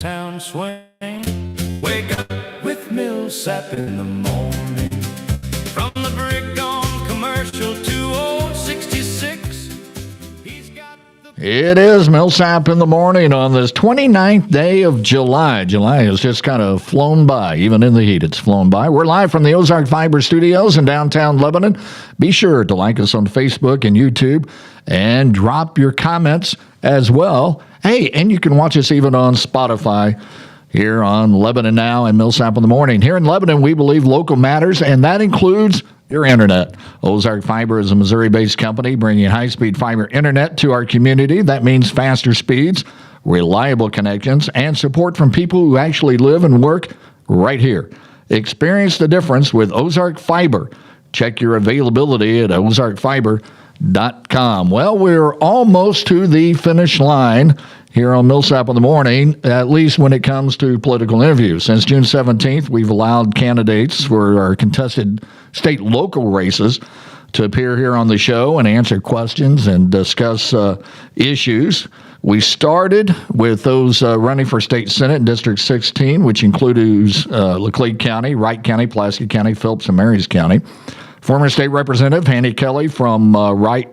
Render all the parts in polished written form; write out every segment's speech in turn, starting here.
Town swing, wake up with Millsap in the morning. From the brick on commercial to old 66, he's got the... It is Millsap in the morning on this 29th day of July. July has just kind of flown by. Even in the heat, it's flown by. We're live from the Ozark Fiber Studios in downtown Lebanon. Be sure to like us on Facebook and YouTube and drop your comments as well. Hey, and you can watch us even on Spotify here on Lebanon Now and Millsap in the Morning. Here in Lebanon, we believe local matters, and that includes your internet. Ozark Fiber is a Missouri-based company bringing high-speed fiber internet to our community. That means faster speeds, reliable connections, and support from people who actually live and work right here. Experience the difference with Ozark Fiber. Check your availability at ozarkfiber.com. Well, we're almost to the finish line here on Millsap in the Morning, at least when it comes to political interviews. Since June 17th, we've allowed candidates for our contested state local races to appear here on the show and answer questions and discuss issues. We started with those running for state senate in District 16, which includes Laclede County, Wright County, Pulaski County, Phillips, and Marys County. Former state representative Hanny Kelly from Wright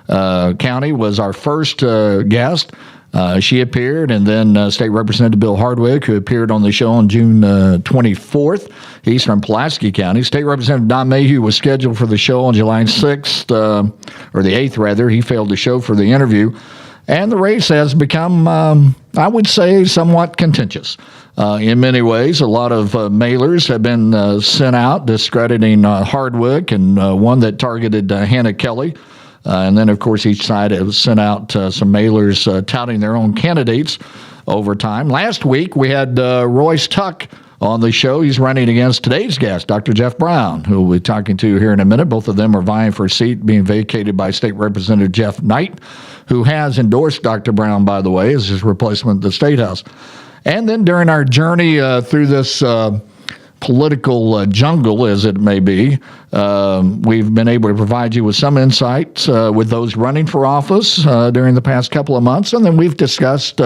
County was our first guest. She appeared, and then State Representative Bill Hardwick, who appeared on the show on June 24th. He's from Pulaski County. State Representative Don Mayhew was scheduled for the show on July 6th, or the 8th, rather. He failed to show for the interview. And the race has become, I would say, somewhat contentious. In many ways, a lot of mailers have been sent out discrediting Hardwick, and one that targeted Hannah Kelly. And then, of course, each side has sent out some mailers touting their own candidates over time. Last week, we had Royce Tuck on the show. He's running against today's guest, Dr. Jeff Brown, who we'll be talking to here in a minute. Both of them are vying for a seat being vacated by State Representative Jeff Knight, who has endorsed Dr. Brown, by the way, as his replacement at the State House. And then during our journey through this political jungle, as it may be, we've been able to provide you with some insights with those running for office during the past couple of months. And then we've discussed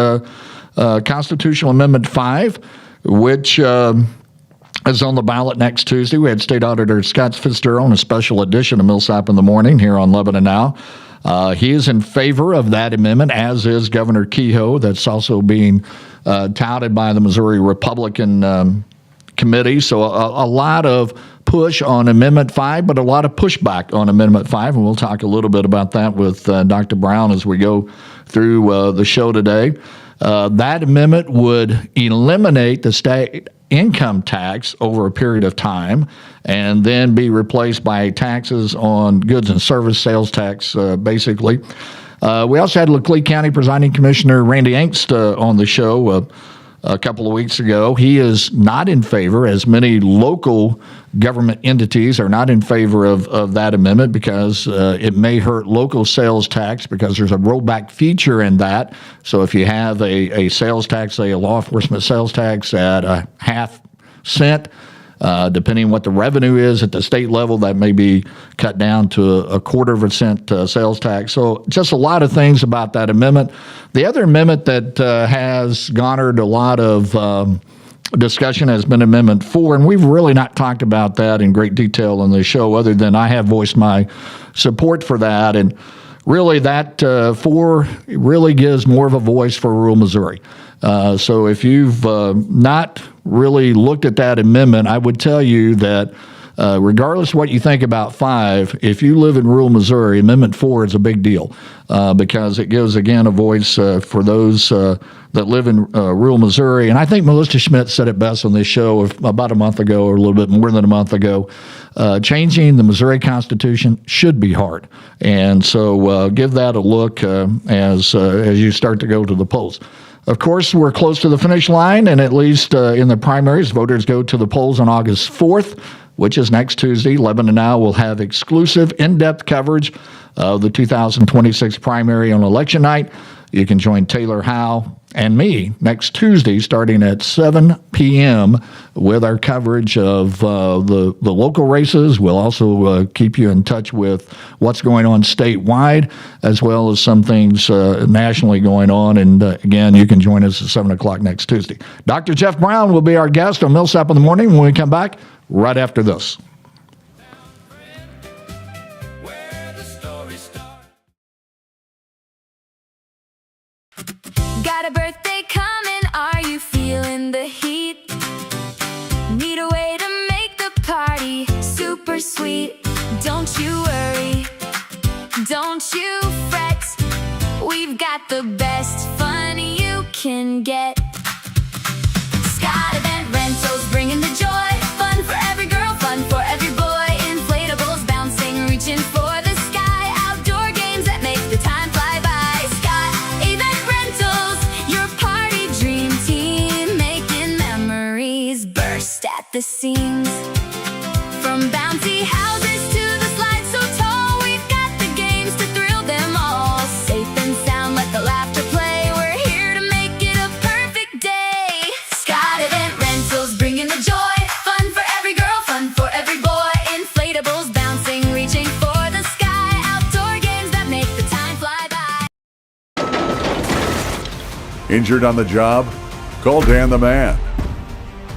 Constitutional Amendment 5, which is on the ballot next Tuesday. We had State Auditor Scott Fitzgerald on a special edition of Millsap in the Morning here on Lebanon Now. He is in favor of that amendment, as is Governor Kehoe. That's also being touted by the Missouri Republican Committee. So a lot of push on Amendment 5, but a lot of pushback on Amendment 5. And we'll talk a little bit about that with Dr. Brown as we go through the show today. That amendment would eliminate the state income tax over a period of time and then be replaced by taxes on goods and service sales tax, basically. We also had Laclede County Presiding Commissioner Randy Angst on the show a couple of weeks ago. He is not in favor, as many local government entities are not in favor of that amendment, because it may hurt local sales tax, because there's a rollback feature in that. So if you have a sales tax, say a law enforcement sales tax at a half cent, depending on what the revenue is at the state level, that may be cut down to a quarter of a cent sales tax. So just a lot of things about that amendment. The other amendment that has garnered a lot of discussion has been Amendment 4, and we've really not talked about that in great detail on the show, other than I have voiced my support for that. And really, that 4 really gives more of a voice for rural Missouri. So if you've not really looked at that amendment, I would tell you that regardless of what you think about 5, if you live in rural Missouri, Amendment 4 is a big deal because it gives, again, a voice for those that live in rural Missouri. And I think Melissa Schmidt said it best on this show about a month ago, or a little bit more than a month ago. Changing the Missouri Constitution should be hard. And so give that a look as you start to go to the polls. Of course, we're close to the finish line, and at least in the primaries, voters go to the polls on August 4th, which is next Tuesday. Lebanon Now will have exclusive, in-depth coverage of the 2026 primary on election night. You can join Taylor Howe and me next Tuesday starting at 7 p.m. with our coverage of the local races. We'll also keep you in touch with what's going on statewide, as well as some things nationally going on. And again, you can join us at 7 o'clock next Tuesday. Dr. Jeff Brown will be our guest on Millsap in the Morning when we come back right after this. Got a birthday coming, are you feeling the heat? Need a way to make the party super sweet. Don't you worry, don't you fret. We've got the best fun you can get. Scott Event Rentals bringing the joy. Fun for every girl, fun for every boy. Inflatables bouncing, reaching for the sky. Outdoor games that make the time fly by. Scott Event Rentals, your party dream team, making memories burst at the seams. From bouncy houses to the slides so tall, we've got the games to thrill them all. Safe and sound, let the laughter play. We're here to make it a perfect day. Scott Event Rentals bringing the joy. Fun for every girl, fun for every boy. Inflatables bouncing, reaching for the sky. Outdoor games that make the time fly by. Injured on the job? Call Dan the Man.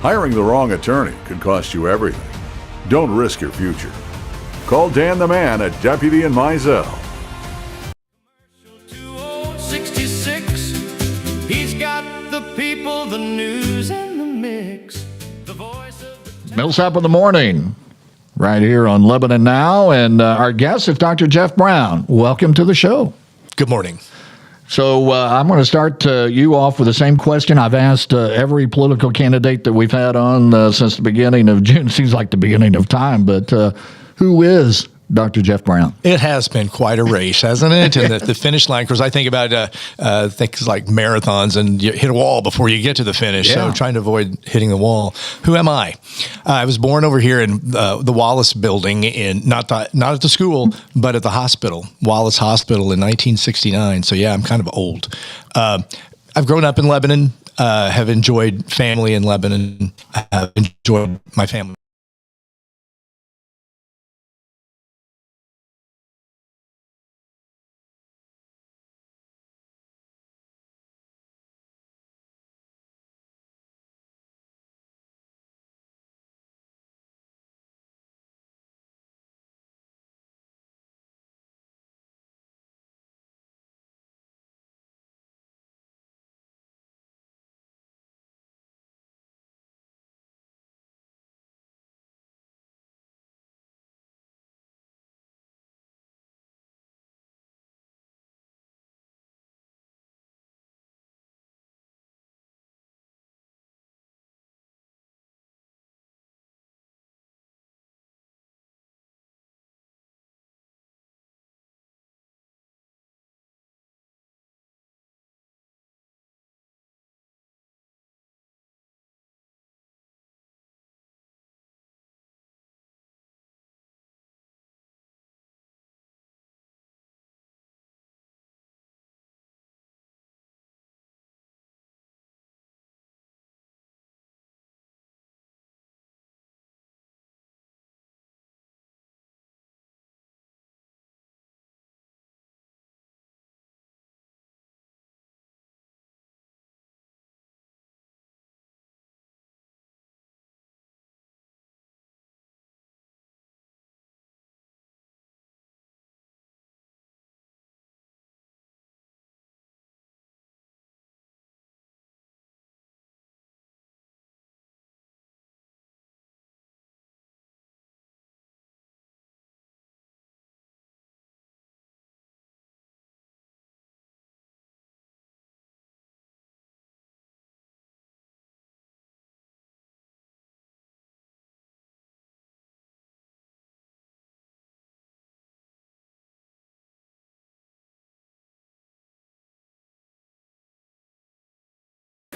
Hiring the wrong attorney could cost you everything. Don't risk your future. Call Dan the Man at Deputy in Mizell. 2066. He's got the people, the news, and the mix. The voice of the Millsap in the Morning, right here on Lebanon Now. And our guest is Dr. Jeff Brown. Welcome to the show. Good morning. So I'm going to start you off with the same question I've asked every political candidate that we've had on since the beginning of June. Seems like the beginning of time, but who is Dr. Jeff Brown? It has been quite a race, hasn't it? And the finish line, because I think about things like marathons and you hit a wall before you get to the finish. Yeah. So trying to avoid hitting the wall. Who am I? I was born over here in the Wallace building, not at the school, but at the hospital, Wallace Hospital in 1969. So yeah, I'm kind of old. I've grown up in Lebanon, have enjoyed family in Lebanon, have enjoyed my family.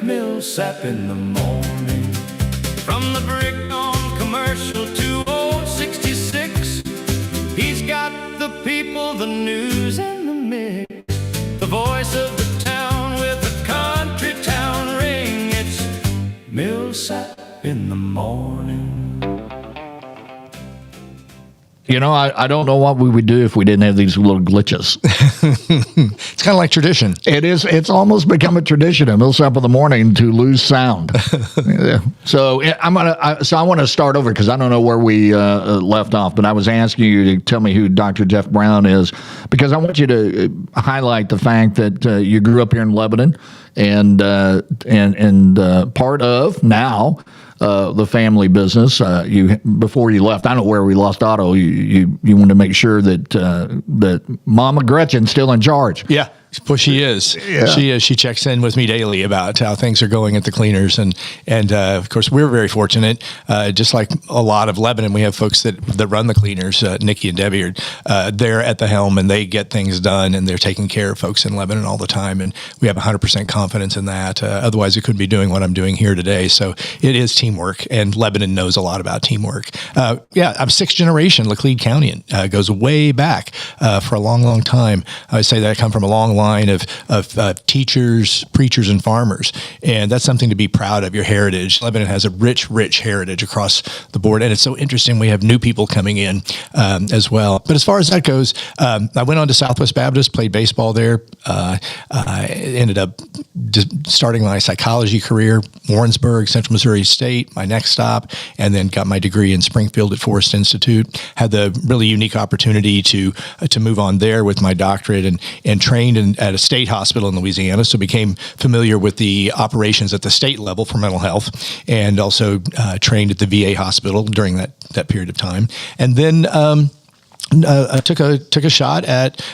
Millsap in the morning. From the brick on commercial to old 66. He's got the people, the news, and the mix. The voice of the town. Millsap in the morning. You know, I don't know what we would do if we didn't have these little glitches. It's kind of like tradition. It is. It's almost become a tradition at Millsap in the morning to lose sound. Yeah. So I want to start over because I don't know where we left off. But I was asking you to tell me who Dr. Jeff Brown is because I want you to highlight the fact that you grew up here in Lebanon and part of now. The family business. You before you left, I don't know where we lost Otto. You wanted to make sure that that Mama Gretchen's still in charge. Yeah. Well, she is. Yeah. She is. She checks in with me daily about how things are going at the cleaners, and of course we're very fortunate. Just like a lot of Lebanon, we have folks that run the cleaners. Nikki and Debbie are they're at the helm, and they get things done, and they're taking care of folks in Lebanon all the time, and we have 100% confidence in that. Otherwise, we couldn't be doing what I'm doing here today. So it is teamwork, and Lebanon knows a lot about teamwork. Yeah, I'm sixth generation Laclede County. Goes way back for a long, long time. I would say that I come from a long line of teachers, preachers, and farmers. And that's something to be proud of, your heritage. Lebanon has a rich heritage across the board. And it's so interesting. We have new people coming in as well. But as far as that goes, I went on to Southwest Baptist, played baseball there. I ended up starting my psychology career, Warrensburg, Central Missouri State, my next stop, and then got my degree in Springfield at Forest Institute. Had the really unique opportunity to move on there with my doctorate and trained at a state hospital in Louisiana, so became familiar with the operations at the state level for mental health, and also trained at the VA hospital during that period of time. And then I took a shot at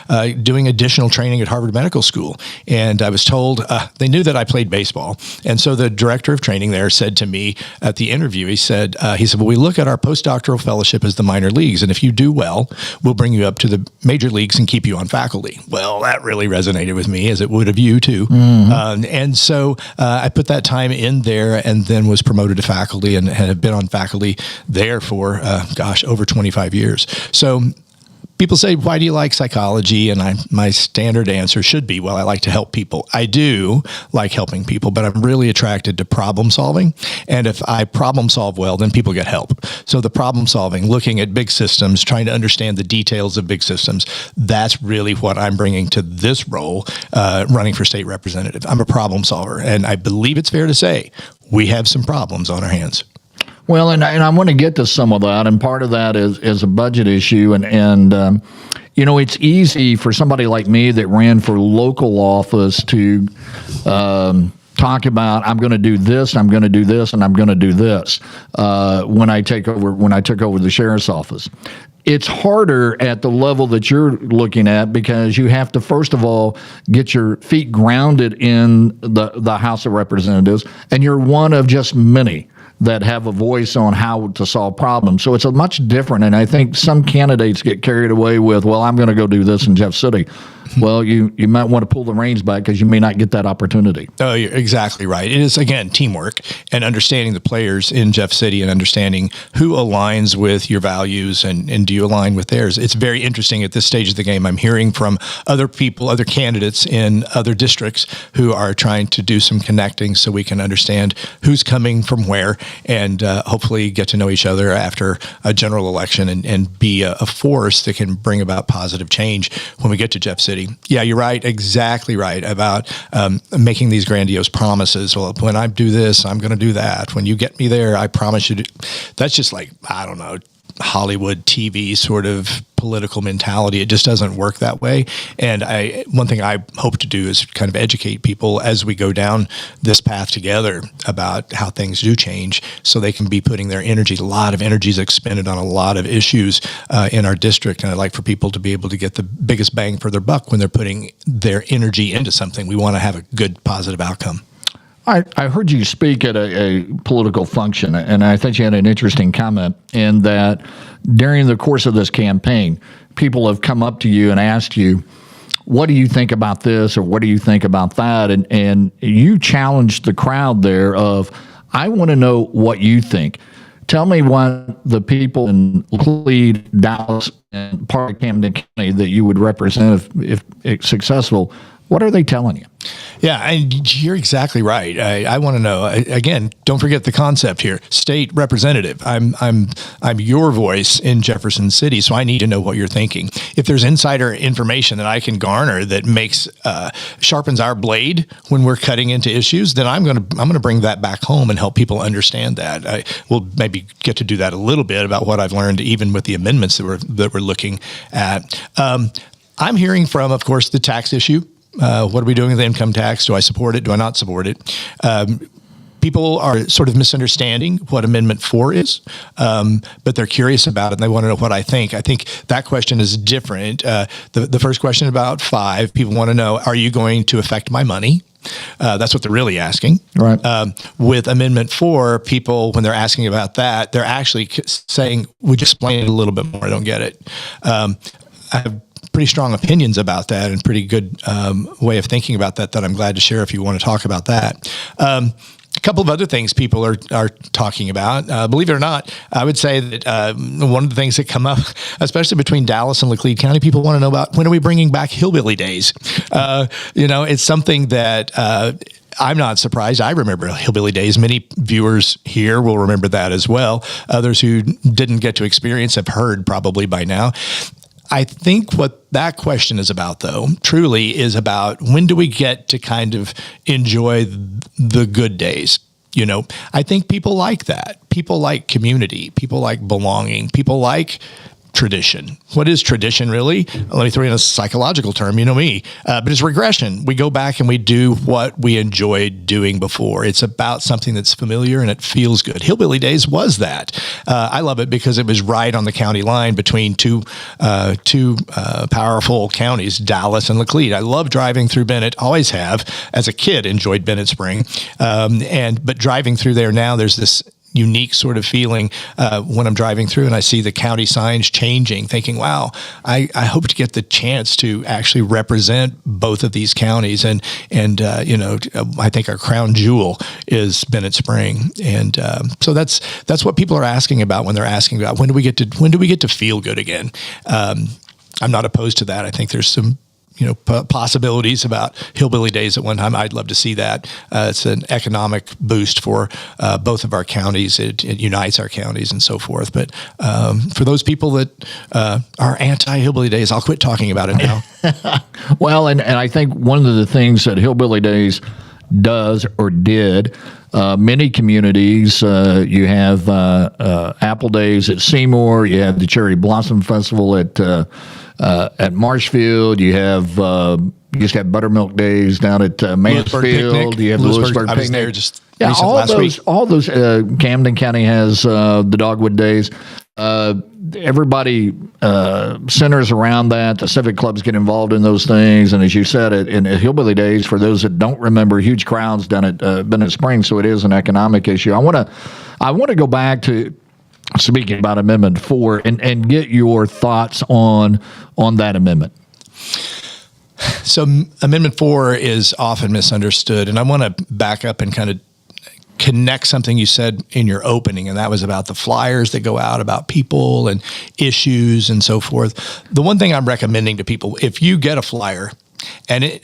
doing additional training at Harvard Medical School, and I was told they knew that I played baseball, and so the director of training there said to me at the interview, he said, well, we look at our postdoctoral fellowship as the minor leagues, and if you do well, we'll bring you up to the major leagues and keep you on faculty. Well, that really resonated with me, as it would of you too. And so I put that time in there, and then was promoted to faculty, and have been on faculty there for over 25 years. So people say, why do you like psychology? And my standard answer should be, well, I like to help people. I do like helping people, but I'm really attracted to problem solving. And if I problem solve well, then people get help. So the problem solving, looking at big systems, trying to understand the details of big systems, that's really what I'm bringing to this role, running for state representative. I'm a problem solver, and I believe it's fair to say we have some problems on our hands. Well, and I want to get to some of that, and part of that is a budget issue, and you know, it's easy for somebody like me that ran for local office to talk about, I'm going to do this, I'm going to do this, and I'm going to do this when I took over the sheriff's office. It's harder at the level that you're looking at because you have to, first of all, get your feet grounded in the House of Representatives, and you're one of just many that have a voice on how to solve problems. So it's a much different, and I think some candidates get carried away with, well, I'm going to go do this in Jeff City. Well, you might want to pull the reins back because you may not get that opportunity. Oh, you're exactly right. It is, again, teamwork and understanding the players in Jeff City and understanding who aligns with your values and do you align with theirs. It's very interesting at this stage of the game. I'm hearing from other people, other candidates in other districts who are trying to do some connecting so we can understand who's coming from where and hopefully get to know each other after a general election and be a force that can bring about positive change when we get to Jeff City. Yeah, you're right. Exactly right about making these grandiose promises. Well, when I do this, I'm going to do that. When you get me there, I promise you. That's just like, I don't know, Hollywood TV sort of political mentality. It just doesn't work that way. And one thing I hope to do is kind of educate people as we go down this path together about how things do change so they can be putting their energy. A lot of energy is expended on a lot of issues in our district. And I'd like for people to be able to get the biggest bang for their buck when they're putting their energy into something. We want to have a good, positive outcome. I heard you speak at a political function, and I thought you had an interesting comment in that during the course of this campaign, people have come up to you and asked you, what do you think about this or what do you think about that? And you challenged the crowd there of, I want to know what you think. Tell me what the people in Laclede, Dallas, and part of Camden County that you would represent if successful, What are they telling you? Yeah, and you're exactly right. I want to know again. Don't forget the concept here: state representative. I'm your voice in Jefferson City, so I need to know what you're thinking. If there's insider information that I can garner that makes sharpens our blade when we're cutting into issues, then I'm gonna bring that back home and help people understand that. We'll maybe get to do that a little bit about what I've learned, even with the amendments that we're looking at. I'm hearing from, of course, the tax issue. What are we doing with the income tax? Do I support it? Do I not support it? People are sort of misunderstanding what Amendment 4 is, but they're curious about it and they want to know what I think. I think that question is different. The first question about 5, people want to know, are you going to affect my money? That's what they're really asking. Right. With Amendment 4, people, when they're asking about that, they're actually saying, would you explain it a little bit more? I don't get it. I have pretty strong opinions about that and pretty good way of thinking about that I'm glad to share if you want to talk about that. A couple of other things people are talking about. Believe it or not, I would say that one of the things that come up, especially between Dallas and Laclede County, people want to know about when are we bringing back Hillbilly Days? It's something that I'm not surprised. I remember Hillbilly Days. Many viewers here will remember that as well. Others who didn't get to experience have heard probably by now. I think what that question is about, though, truly is about when do we get to kind of enjoy the good days? I think people like that. People like community. People like belonging. People like tradition. What is tradition, really? Let me throw in a psychological term, you know me, but it's regression. We go back and we do what we enjoyed doing before. It's about something that's familiar and it feels good. Hillbilly Days was that. I love it because it was right on the county line between two powerful counties, Dallas and Laclede. I love driving through Bennett, always have. As a kid, enjoyed Bennett Spring. But driving through there now, there's this unique sort of feeling when I'm driving through and I see the county signs changing, thinking, wow, I hope to get the chance to actually represent both of these counties. And I think our crown jewel is Bennett Spring. And so that's what people are asking about when they're asking about when do we get to feel good again? I'm not opposed to that. I think there's some possibilities about Hillbilly Days at one time. I'd love to see that. It's an economic boost for both of our counties. It unites our counties and so forth. But for those people that are anti-Hillbilly Days, I'll quit talking about it now. Well, and I think one of the things that Hillbilly Days does or did, many communities, you have Apple Days at Seymour, you have the Cherry Blossom Festival at Marshfield, you just have Buttermilk Days down at Mansfield, you have the Lewisburg Picnic. There just all those Camden County has the Dogwood Days. Everybody centers around that. The civic clubs get involved in those things, and as you said, in Hillbilly Days, for those that don't remember, huge crowds down at Bennett Springs, so it is an economic issue. I want to go back to speaking about Amendment 4 and get your thoughts on that amendment. So Amendment 4 is often misunderstood, and I want to back up and kind of connect something you said in your opening, and that was about the flyers that go out about people and issues and so forth. The one thing I'm recommending to people, if you get a flyer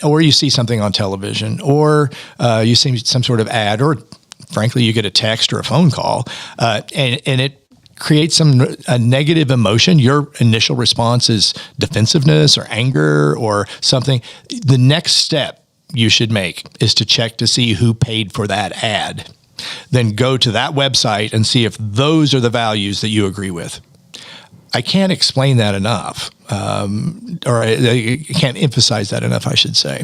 or you see something on television or you see some sort of ad, or frankly, you get a text or a phone call, and it creates a negative emotion, your initial response is defensiveness or anger or something. The next step you should make is to check to see who paid for that ad. Then go to that website and see if those are the values that you agree with. I can't explain that enough, or I can't emphasize that enough, I should say.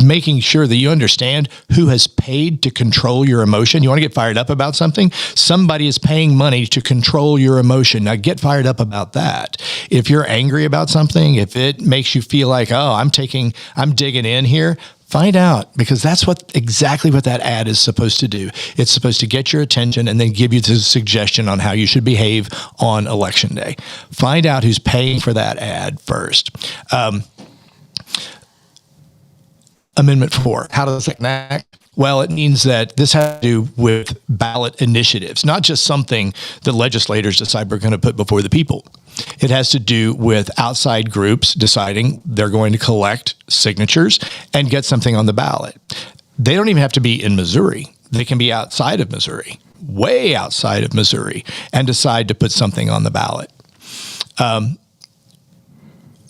Making sure that you understand who has paid to control your emotion. You want to get fired up about something? Somebody is paying money to control your emotion. Now get fired up about that. If you're angry about something, if it makes you feel like, oh, I'm digging in here, find out, because that's exactly what that ad is supposed to do. It's supposed to get your attention and then give you the suggestion on how you should behave on election day. Find out who's paying for that ad first. Amendment 4, how does it connect? Well, it means that this has to do with ballot initiatives, not just something that legislators decide we're going to put before the people. It has to do with outside groups deciding they're going to collect signatures and get something on the ballot. They don't even have to be in Missouri. They can be outside of Missouri, way outside of Missouri, and decide to put something on the ballot.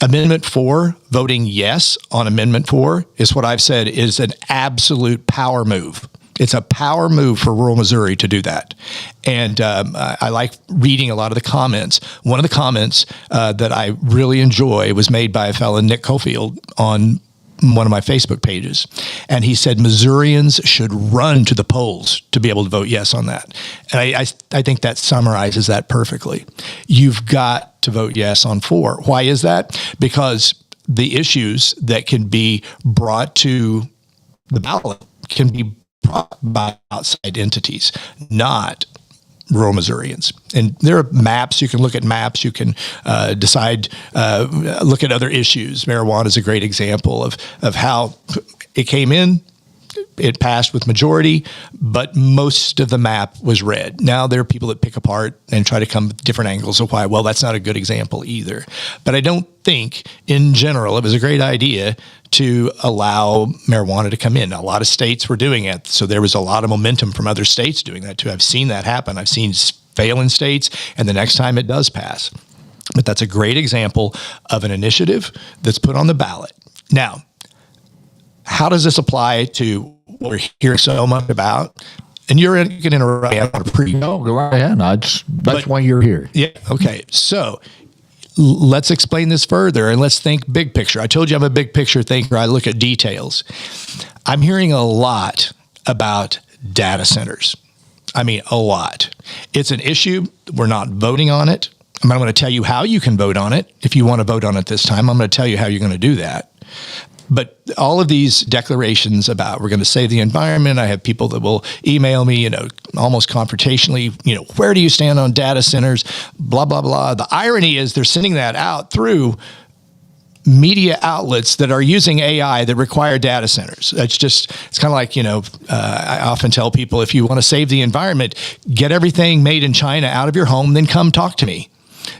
Amendment 4, voting yes on Amendment 4 is what I've said is an absolute power move. It's a power move for rural Missouri to do that. And I like reading a lot of the comments. One of the comments that I really enjoy was made by a fellow, Nick Cofield, on one of my Facebook pages. And he said Missourians should run to the polls to be able to vote yes on that. And I think that summarizes that perfectly. You've got to vote yes on 4. Why is that? Because the issues that can be brought to the ballot can be brought by outside entities, not rural Missourians. And there are maps. You can look at maps. You can decide, look at other issues. Marijuana is a great example of how it came in. It passed with majority, but most of the map was red. Now there are people that pick apart and try to come with different angles of why, well, that's not a good example either. But I don't think, in general, it was a great idea to allow marijuana to come in. A lot of states were doing it, so there was a lot of momentum from other states doing that too. I've seen that happen. I've seen fail in states, and the next time it does pass. But that's a great example of an initiative that's put on the ballot. Now, how does this apply to what we're hearing so much about? And you can interrupt me. I want to No, go right ahead. That's why you're here. Yeah. Okay. So let's explain this further and let's think big picture. I told you I'm a big picture thinker. I look at details. I'm hearing a lot about data centers. I mean, a lot. It's an issue. We're not voting on it. I'm going to tell you how you can vote on it. If you want to vote on it this time, I'm going to tell you how you're going to do that. But all of these declarations about we're going to save the environment, I have people that will email me, almost confrontationally, where do you stand on data centers, blah, blah, blah. The irony is they're sending that out through media outlets that are using AI that require data centers. It's kind of like, I often tell people, if you want to save the environment, get everything made in China out of your home, then come talk to me.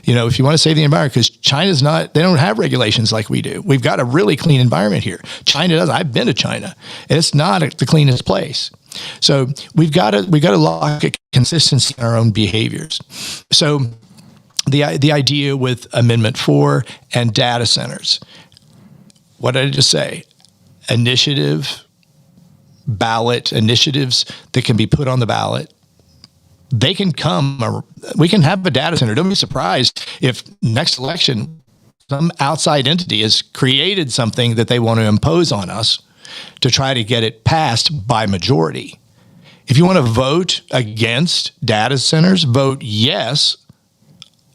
If you want to save the environment, because they don't have regulations like we do. We've got a really clean environment here. China does. I've been to China, and it's not the cleanest place. So we've got to lock a consistency in our own behaviors. So the idea with Amendment 4 and data centers, what did I just say? Ballot initiatives that can be put on the ballot. They can come, we can have a data center. Don't be surprised if next election, some outside entity has created something that they want to impose on us to try to get it passed by majority. If you want to vote against data centers, vote yes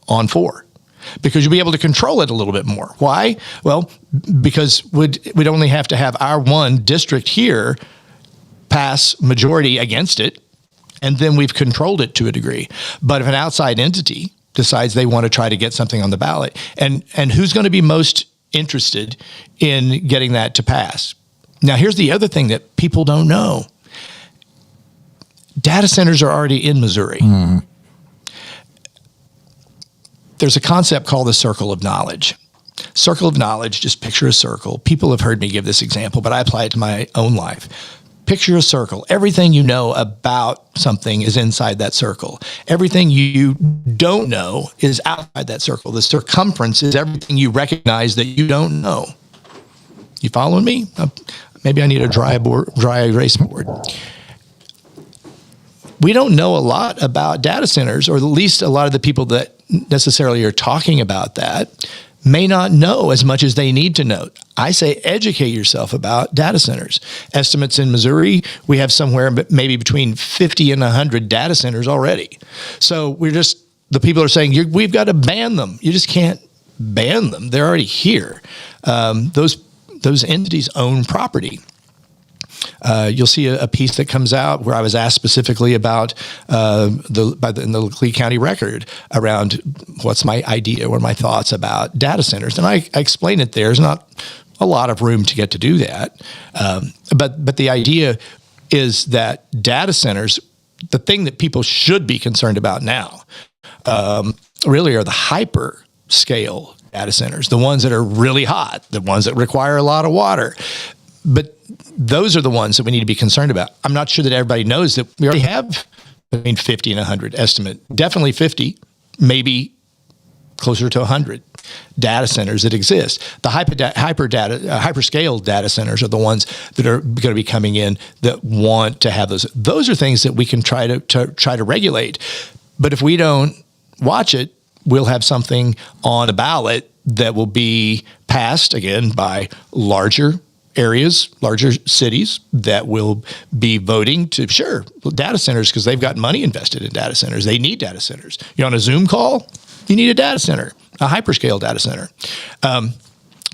on 4, because you'll be able to control it a little bit more. Why? Well, because we'd only have to have our one district here pass majority against it, and then we've controlled it to a degree. But if an outside entity decides they want to try to get something on the ballot, and who's going to be most interested in getting that to pass? Now, here's the other thing that people don't know. Data centers are already in Missouri. Mm-hmm. There's a concept called the circle of knowledge. Circle of knowledge, just picture a circle. People have heard me give this example, but I apply it to my own life. Picture a circle. Everything you know about something is inside that circle. Everything you don't know is outside that circle. The circumference is everything you recognize that you don't know. You following me? Maybe I need a dry erase board. We don't know a lot about data centers, or at least a lot of the people that necessarily are talking about that may not know as much as they need to know. I say educate yourself about data centers. Estimates in Missouri, we have somewhere maybe between 50 and 100 data centers already. So the people are saying, we've got to ban them. You just can't ban them. They're already here. Those entities own property. You'll see a piece that comes out where I was asked specifically about in the Lee County Record around what's my idea or my thoughts about data centers, and I explain it there. There's not a lot of room to get to do that, but the idea is that data centers, the thing that people should be concerned about now, really are the hyperscale data centers, the ones that are really hot, the ones that require a lot of water. But those are the ones that we need to be concerned about. I'm not sure that everybody knows that we already have between 50 and 100 estimate, definitely 50, maybe closer to 100 data centers that exist. The hyperscale data centers are the ones that are going to be coming in that want to have those. Those are things that we can try to regulate. But if we don't watch it, we'll have something on a ballot that will be passed again by larger areas, larger cities that will be voting to, sure, data centers, because they've got money invested in data centers. They need data centers. You're on a Zoom call, you need a data center, a hyperscale data center.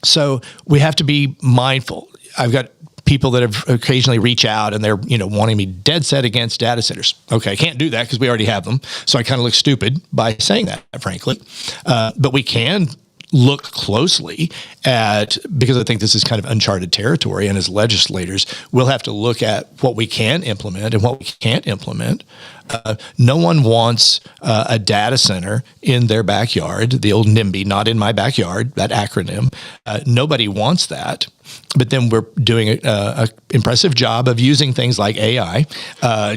So we have to be mindful. I've got people that have occasionally reach out and they're, wanting me dead set against data centers. Okay, I can't do that because we already have them. So I kind of look stupid by saying that, frankly. But we can look closely at, because I think this is kind of uncharted territory, and as legislators, we'll have to look at what we can implement and what we can't implement. No one wants a data center in their backyard, the old NIMBY, not in my backyard, that acronym. Nobody wants that. But then we're doing a impressive job of using things like AI,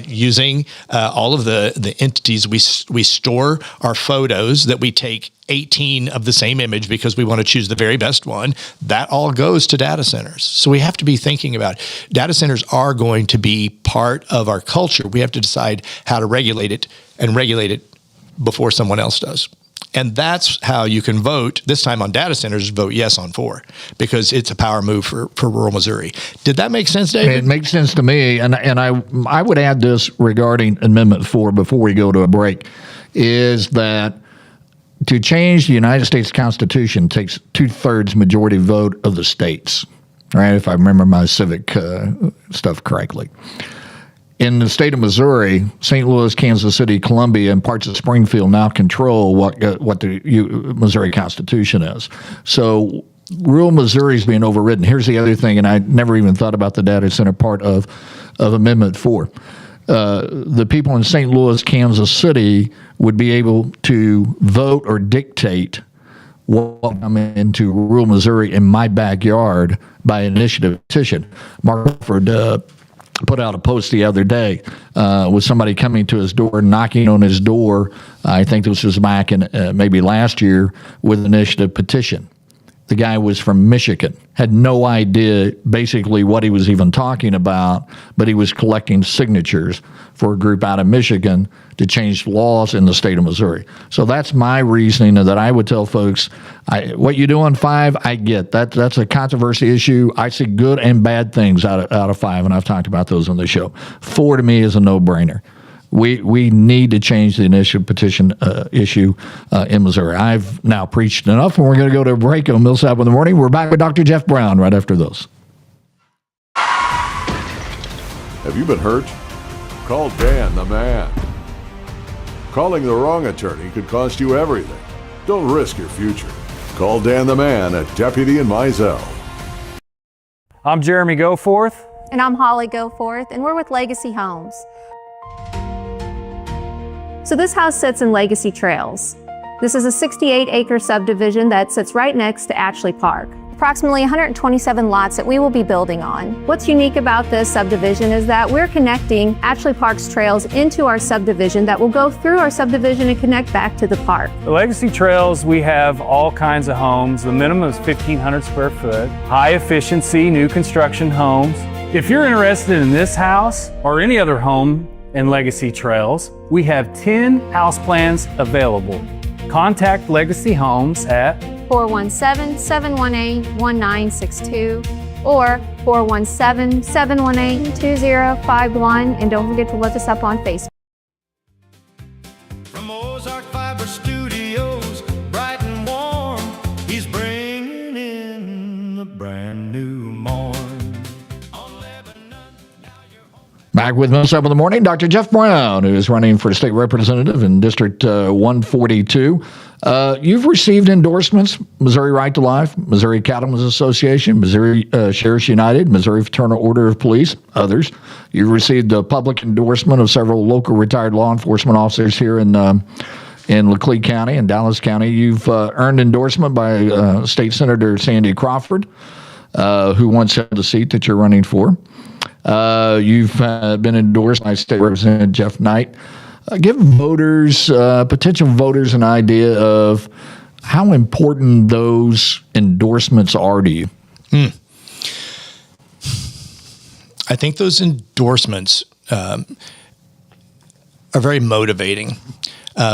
using all of the entities. We store our photos that we take 18 of the same image because we want to choose the very best one. That all goes to data centers. So we have to be thinking about data centers are going to be part of our culture. We have to decide how to regulate it and regulate it before someone else does. And that's how you can vote this time on data centers, vote yes on 4, because it's a power move for rural Missouri. Did that make sense, David? It makes sense to me. And I would add this regarding Amendment 4 before we go to a break, is that to change the United States Constitution takes 2/3 majority vote of the states, right? If I remember my civic stuff correctly. In the state of Missouri, St. Louis, Kansas City, Columbia, and parts of Springfield now control what the Missouri Constitution is. So rural Missouri is being overridden. Here's the other thing, and I never even thought about the data center part of Amendment 4. The people in St. Louis, Kansas City would be able to vote or dictate what I'm into rural Missouri in my backyard by initiative petition. Mark Crawford put out a post the other day with somebody coming to his door, knocking on his door. I think this was back in maybe last year with an initiative petition. The guy was from Michigan, had no idea basically what he was even talking about, but he was collecting signatures for a group out of Michigan to change laws in the state of Missouri. So that's my reasoning that I would tell folks, what you do on 5, I get. That's a controversy issue. I see good and bad things out of 5, and I've talked about those on the show. 4 to me is a no-brainer. We need to change the initiative petition issue in Missouri. I've now preached enough, and we're going to go to a break on Millsap in the Morning. We're back with Dr. Jeff Brown right after those. Have you been hurt? Call Dan the man. Calling the wrong attorney could cost you everything. Don't risk your future. Call Dan the man at Deputy and Mizell. I'm Jeremy Goforth. And I'm Holly Goforth, and we're with Legacy Homes. So this house sits in Legacy Trails. This is a 68-acre subdivision that sits right next to Ashley Park. Approximately 127 lots that we will be building on. What's unique about this subdivision is that we're connecting Ashley Park's trails into our subdivision that will go through our subdivision and connect back to the park. The Legacy Trails, we have all kinds of homes. The minimum is 1,500 square foot, high efficiency, new construction homes. If you're interested in this house or any other home in Legacy Trails, we have 10 house plans available. Contact Legacy Homes at 417-718-1962 or 417-718-2051, and don't forget to look us up on Facebook. From Ozark Fiber Studios, bright and warm, he's bringing in the brand new morn. On Lebanon, now you're home. Back with Millsap in the morning, Dr. Jeff Brown, who is running for state representative in District 142. You've received endorsements: Missouri Right to Life, Missouri Cattlemen's Association, Missouri Sheriffs United, Missouri Fraternal Order of Police, others. You've received a public endorsement of several local retired law enforcement officers here in Laclede County and Dallas County. You've earned endorsement by State Senator Sandy Crawford, who once held the seat that you're running for. You've been endorsed by State Representative Jeff Knight. Give voters, potential voters, an idea of how important those endorsements are to you. I think those endorsements are very motivating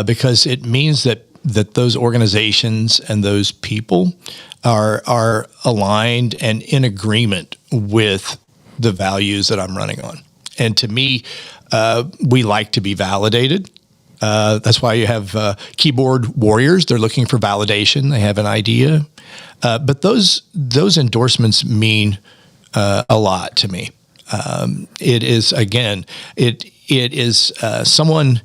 because it means that those organizations and those people are aligned and in agreement with the values that I'm running on. And to me, we like to be validated. That's why you have keyboard warriors. They're looking for validation. They have an idea. But those endorsements mean a lot to me. It is, again, it is someone,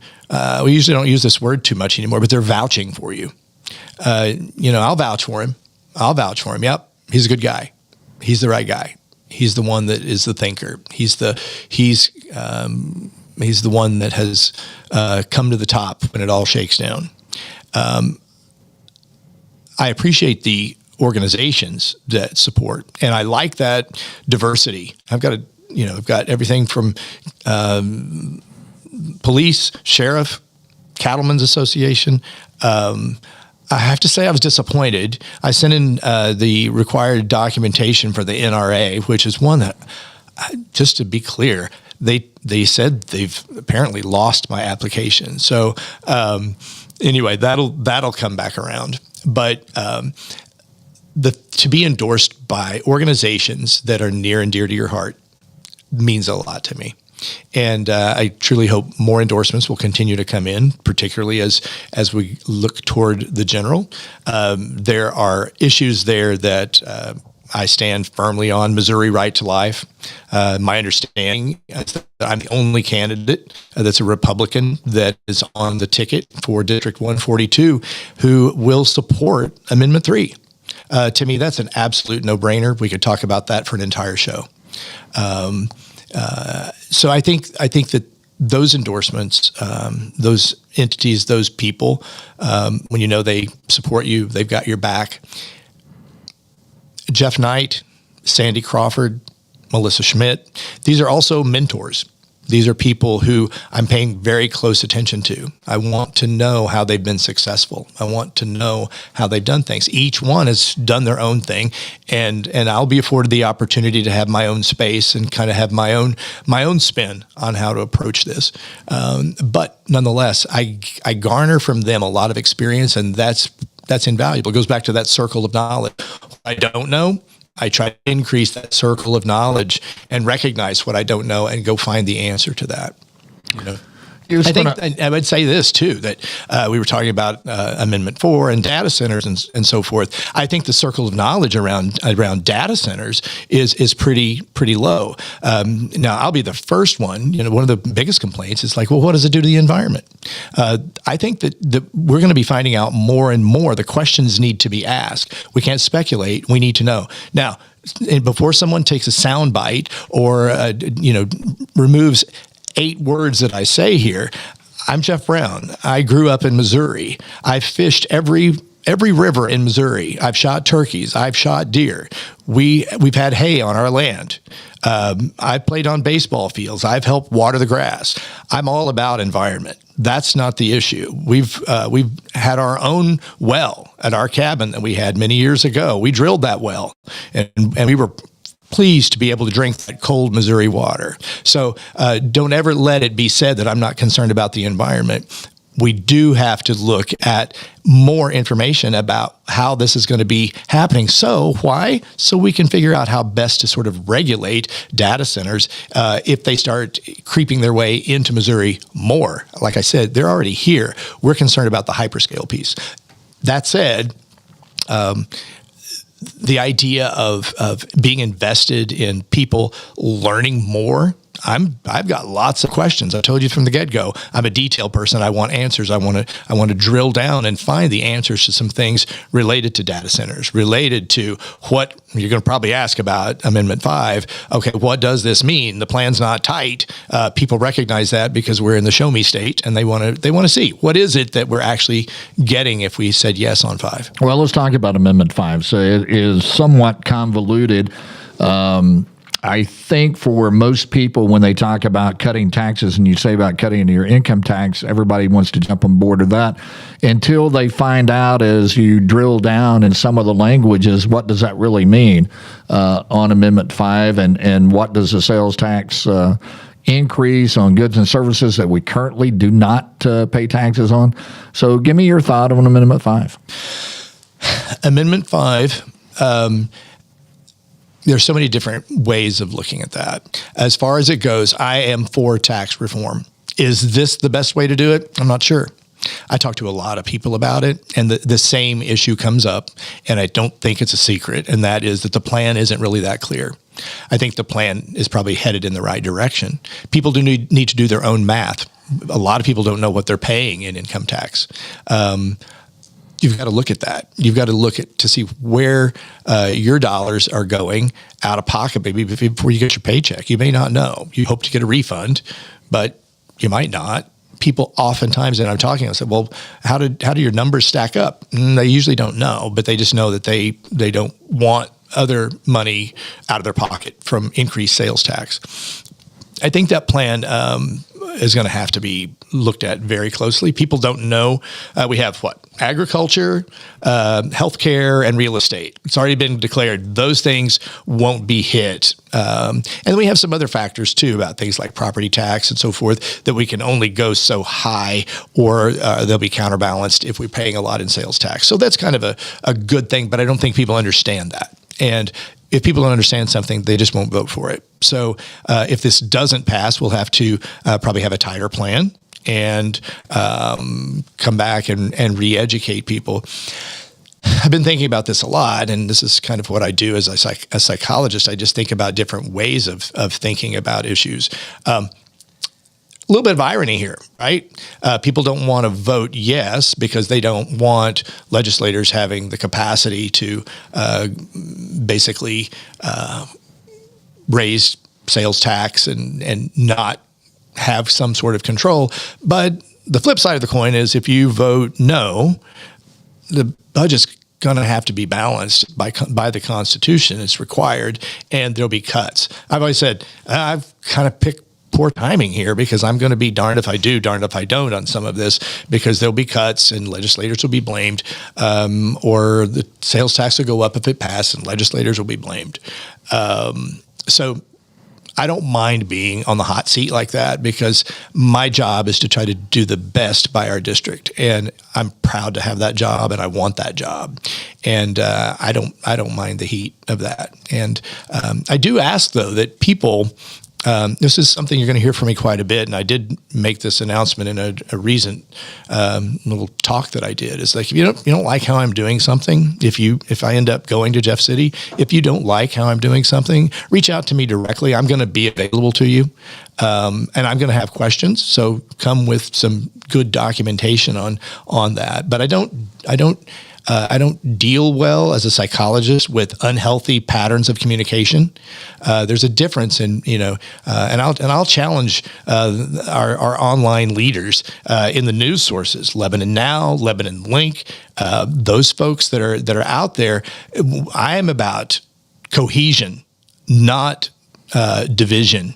we usually don't use this word too much anymore, but they're vouching for you. I'll vouch for him. Yep, he's a good guy. He's the right guy. He's the one that is the thinker. He's the one that has come to the top when it all shakes down. I appreciate the organizations that support, and I like that diversity. I've got everything from police, sheriff, Cattlemen's Association. I have to say I was disappointed. I sent in the required documentation for the NRA, which is one that, just to be clear, they said they've apparently lost my application. So anyway, that'll come back around. But to be endorsed by organizations that are near and dear to your heart means a lot to me. And I truly hope more endorsements will continue to come in, particularly as we look toward the general. There are issues there that I stand firmly on. Missouri Right to Life. My understanding is that I'm the only candidate that's a Republican that is on the ticket for District 142 who will support Amendment 3. To me, that's an absolute no-brainer. We could talk about that for an entire show. So I think that those endorsements, those entities, those people, when they support you, they've got your back. Jeff Knight, Sandy Crawford, Melissa Schmidt, these are also mentors. These are people who I'm paying very close attention to. I want to know how they've been successful. I want to know how they've done things. Each one has done their own thing, and I'll be afforded the opportunity to have my own space and kind of have my own spin on how to approach this. But nonetheless, I garner from them a lot of experience, and that's invaluable. It goes back to that circle of knowledge. I don't know. I try to increase that circle of knowledge and recognize what I don't know and go find the answer to that. I think I would say this too, that we were talking about Amendment 4 and data centers and so forth. I think the circle of knowledge around data centers is pretty low. Now, I'll be the first one. One of the biggest complaints is like, well, what does it do to the environment? I think that we're going to be finding out more and more. The questions need to be asked. We can't speculate. We need to know. Now, before someone takes a sound bite or removes 8 words that I say here, I'm Jeff Brown. I grew up in Missouri. I've fished every river in Missouri. I've shot turkeys. I've shot deer. We've had hay on our land. I've played on baseball fields. I've helped water the grass. I'm all about environment. That's not the issue. We've had our own well at our cabin that we had many years ago. We drilled that well, and we were pleased to be able to drink that cold Missouri water. So don't ever let it be said that I'm not concerned about the environment. We do have to look at more information about how this is going to be happening. So why? So we can figure out how best to sort of regulate data centers if they start creeping their way into Missouri more. Like I said, they're already here. We're concerned about the hyperscale piece. That said, the idea of being invested in people learning more I've got lots of questions. I told you from the get-go, I'm a detail person. I want answers. I want to drill down and find the answers to some things related to data centers, related to what you're going to probably ask about Amendment 5. Okay, what does this mean? The plan's not tight. People recognize that because we're in the show me state, and they want to see what is it that we're actually getting if we said yes on 5. Well, let's talk about Amendment 5. So it is somewhat convoluted. I think for most people, when they talk about cutting taxes and you say about cutting your income tax, everybody wants to jump on board of that until they find out, as you drill down in some of the languages, what does that really mean on Amendment 5, and what does the sales tax increase on goods and services that we currently do not pay taxes on. So give me your thought on Amendment 5. Amendment 5, there's so many different ways of looking at that. As far as it goes, I am for tax reform. Is this the best way to do it? I'm not sure. I talk to a lot of people about it, and the same issue comes up, and I don't think it's a secret, and that is that the plan isn't really that clear. I think the plan is probably headed in the right direction. People do need to do their own math. A lot of people don't know what they're paying in income tax. You've got to look at that. You've got to look at to see where your dollars are going out of pocket, maybe before you get your paycheck. You may not know. You hope to get a refund, but you might not. People oftentimes, and I'm talking, I said, well, how do your numbers stack up? They usually don't know, but they just know that they don't want other money out of their pocket from increased sales tax. I think that plan is going to have to be looked at very closely. People don't know. We have agriculture, healthcare, and real estate. It's already been declared those things won't be hit. And then we have some other factors too about things like property tax and so forth that we can only go so high, or they'll be counterbalanced if we're paying a lot in sales tax. So that's kind of a good thing, but I don't think people understand that. And if people don't understand something, they just won't vote for it. So if this doesn't pass, we'll have to probably have a tighter plan and come back and re-educate people. I've been thinking about this a lot, and this is kind of what I do as a psychologist. I just think about different ways of thinking about issues. A little bit of irony here, right? People don't want to vote yes because they don't want legislators having the capacity to basically raise sales tax and not have some sort of control. But the flip side of the coin is if you vote no, the budget's going to have to be balanced by the Constitution. It's required, and there'll be cuts. I've always said I've kind of picked poor timing here because I'm going to be darned if I do, darned if I don't on some of this, because there'll be cuts and legislators will be blamed, or the sales tax will go up if it passes and legislators will be blamed. So I don't mind being on the hot seat like that because my job is to try to do the best by our district, and I'm proud to have that job and I want that job, and I don't mind the heat of that. And I do ask though that people. This is something you're going to hear from me quite a bit, and I did make this announcement in a recent little talk that I did. It's like, if you don't like how I'm doing something, if I end up going to Jeff City, if you don't like how I'm doing something, reach out to me directly. I'm going to be available to you, and I'm going to have questions. So come with some good documentation on that. But I don't deal well as a psychologist with unhealthy patterns of communication. There's a difference in, and I'll challenge our online leaders in the news sources, Lebanon Now, Lebanon Link, those folks that are out there. I am about cohesion, not division.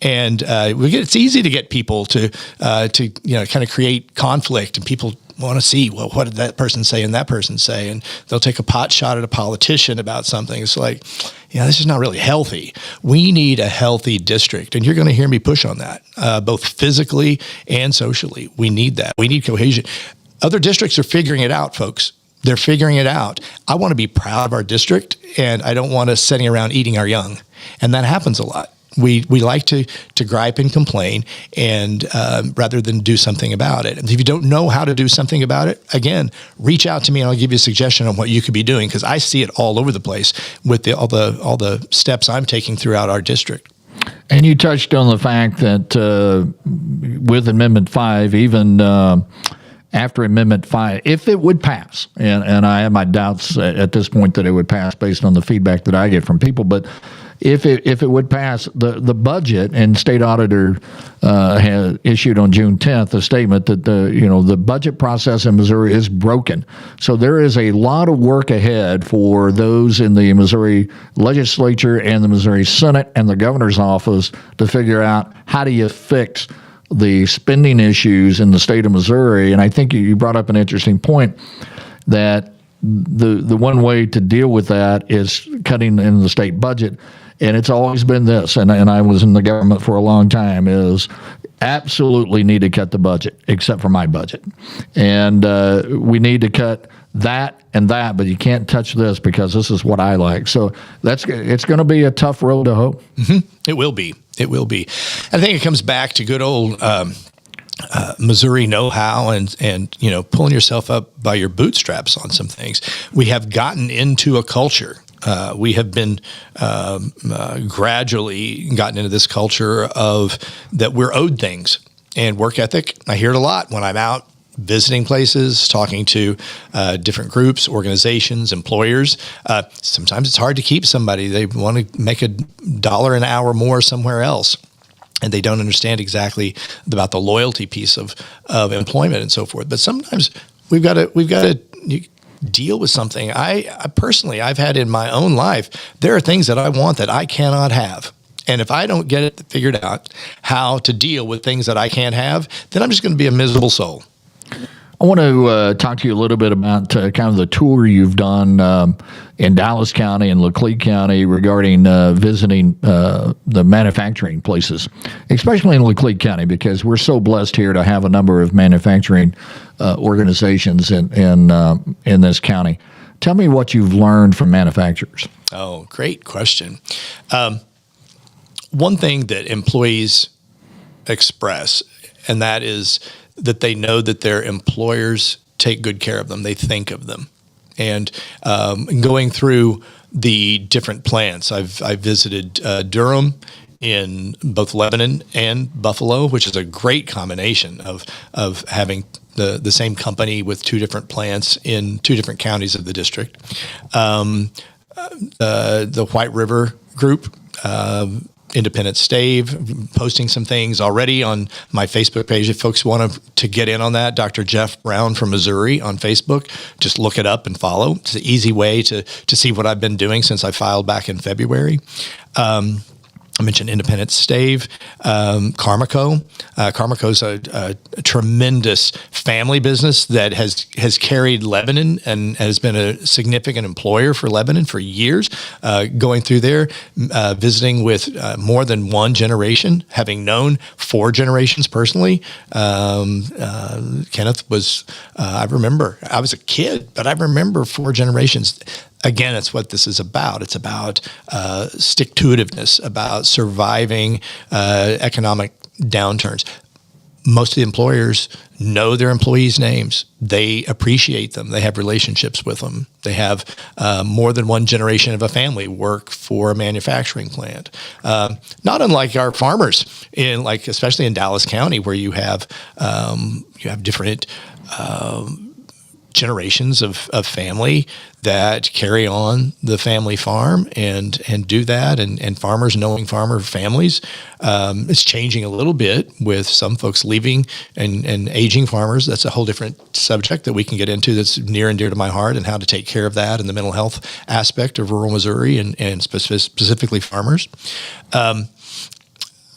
And it's easy to get people to kind of create conflict, and people want to see, well, what did that person say and that person say? And they'll take a pot shot at a politician about something. It's like, this is not really healthy. We need a healthy district. And you're going to hear me push on that, both physically and socially. We need that. We need cohesion. Other districts are figuring it out, folks. They're figuring it out. I want to be proud of our district, and I don't want us sitting around eating our young. And that happens a lot. We like to gripe and complain, and rather than do something about it. And if you don't know how to do something about it, again, reach out to me and I'll give you a suggestion on what you could be doing, because I see it all over the place with all the steps I'm taking throughout our district. And you touched on the fact that with Amendment 5, even after Amendment 5, if it would pass, and I have my doubts at this point that it would pass based on the feedback that I get from people, but if it would pass, the budget, and state auditor has issued on June 10th a statement that the budget process in Missouri is broken. So there is a lot of work ahead for those in the Missouri legislature and the Missouri Senate and the governor's office to figure out how do you fix the spending issues in the state of Missouri. And I think you brought up an interesting point that the one way to deal with that is cutting in the state budget. And it's always been this, and I was in the government for a long time, is absolutely need to cut the budget, except for my budget. And we need to cut that and that, but you can't touch this because this is what I like. So it's going to be a tough road to hoe. Mm-hmm. It will be. It will be. I think it comes back to good old Missouri know-how and pulling yourself up by your bootstraps on some things. We have gotten into a culture. We have been gradually gotten into this culture of that we're owed things and work ethic. I hear it a lot when I'm out visiting places, talking to different groups, organizations, employers. Sometimes it's hard to keep somebody. They want to make $1 an hour more somewhere else, and they don't understand exactly about the loyalty piece of employment and so forth. But sometimes we've got to deal with something. I personally, I've had in my own life, there are things that I want that I cannot have. And if I don't get it figured out how to deal with things that I can't have, then I'm just going to be a miserable soul. I want to talk to you a little bit about kind of the tour you've done in Dallas County and Laclede County regarding visiting the manufacturing places, especially in Laclede County, because we're so blessed here to have a number of manufacturing organizations in this county. Tell me what you've learned from manufacturers. Oh, great question. One thing that employees express, and that is that they know that their employers take good care of them. They think of them. And going through the different plants, I've visited Durham in both Lebanon and Buffalo, which is a great combination of having the same company with two different plants in two different counties of the district. The White River Group, Independent Stave, posting some things already on my Facebook page. If folks want to get in on that, Dr. Jeff Brown from Missouri on Facebook, just look it up and follow. It's an easy way to see what I've been doing since I filed back in February. I mentioned Independent Stave, Carmico. Carmico's a tremendous family business that has carried Lebanon and has been a significant employer for Lebanon for years. Going through there, visiting with more than one generation, having known 4 generations personally. Kenneth was, I remember, I was a kid, but I remember 4 generations. Again, it's what this is about. It's about stick-to-itiveness, about surviving economic downturns. Most of the employers know their employees' names. They appreciate them. They have relationships with them. They have more than one generation of a family work for a manufacturing plant. Not unlike our farmers, especially in Dallas County, where you have different generations of family that carry on the family farm and do that, and farmers knowing farmer families. It's changing a little bit with some folks leaving and aging farmers. That's a whole different subject that we can get into that's near and dear to my heart, and how to take care of that and the mental health aspect of rural Missouri and specifically farmers.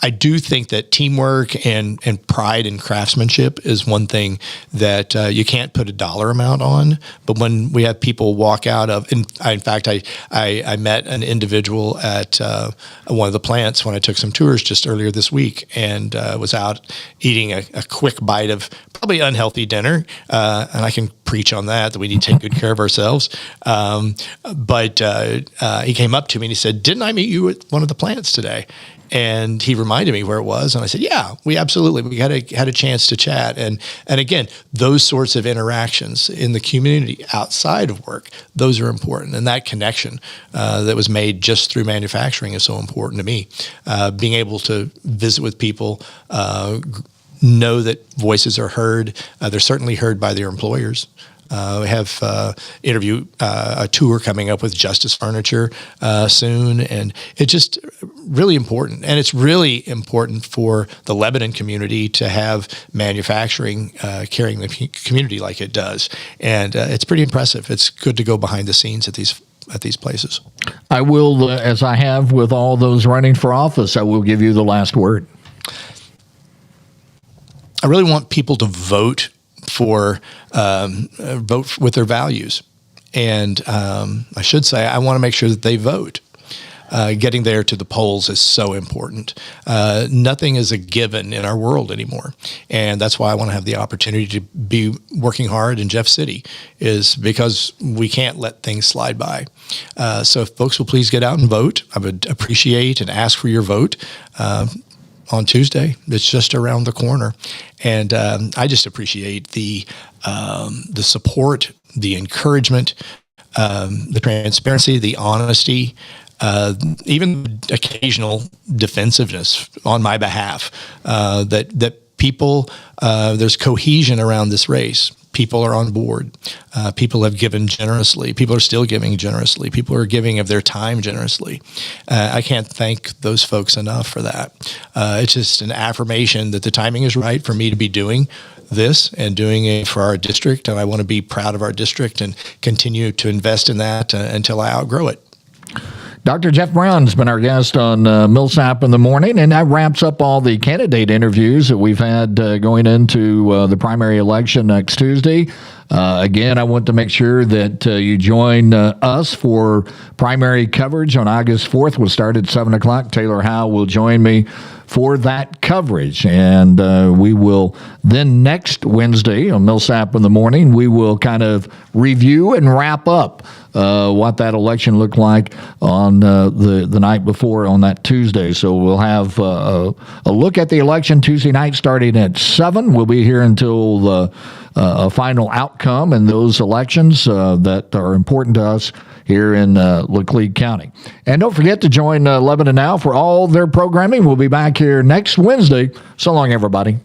I do think that teamwork and pride in craftsmanship is one thing that you can't put a dollar amount on. But when we have people walk out of, in fact, I met an individual at one of the plants when I took some tours just earlier this week, and was out eating a quick bite of probably unhealthy dinner. And I can preach on that we need to take good care of ourselves. But he came up to me and he said, "Didn't I meet you at one of the plants today?" And he reminded me where it was, and I said, "Yeah, we had a chance to chat." And again, those sorts of interactions in the community outside of work, those are important. And that connection that was made just through manufacturing is so important to me. Being able to visit with people, know that voices are heard. They're certainly heard by their employers. We have a tour coming up with Justice Furniture soon, and it's just really important. And it's really important for the Lebanon community to have manufacturing carrying the community like it does. And it's pretty impressive. It's good to go behind the scenes at these places. I will, as I have with all those running for office, I will give you the last word. I really want people to vote with their values. And I should say, I want to make sure that they vote. Getting there to the polls is so important. Nothing is a given in our world anymore. And that's why I want to have the opportunity to be working hard in Jeff City, is because we can't let things slide by. So if folks will please get out and vote, I would appreciate and ask for your vote. On Tuesday, it's just around the corner, and I just appreciate the support, the encouragement, the transparency, the honesty, even occasional defensiveness on my behalf. That people, there's cohesion around this race. People are on board. People have given generously. People are still giving generously. People are giving of their time generously. I can't thank those folks enough for that. It's just an affirmation that the timing is right for me to be doing this and doing it for our district. And I want to be proud of our district and continue to invest in that until I outgrow it. Dr. Jeff Brown's been our guest on Millsap in the Morning, and that wraps up all the candidate interviews that we've had going into the primary election next Tuesday. Again, I want to make sure that you join us for primary coverage on August 4th. We'll start at 7 o'clock. Taylor Howe will join me for that coverage. And we will then next Wednesday on Millsap in the Morning, we will kind of review and wrap up what that election looked like on the night before on that Tuesday. So we'll have a look at the election Tuesday night starting at 7. We'll be here until a final outcome in those elections that are important to us here in Laclede County. And don't forget to join Lebanon Now for all their programming. We'll be back here next Wednesday. So long, everybody.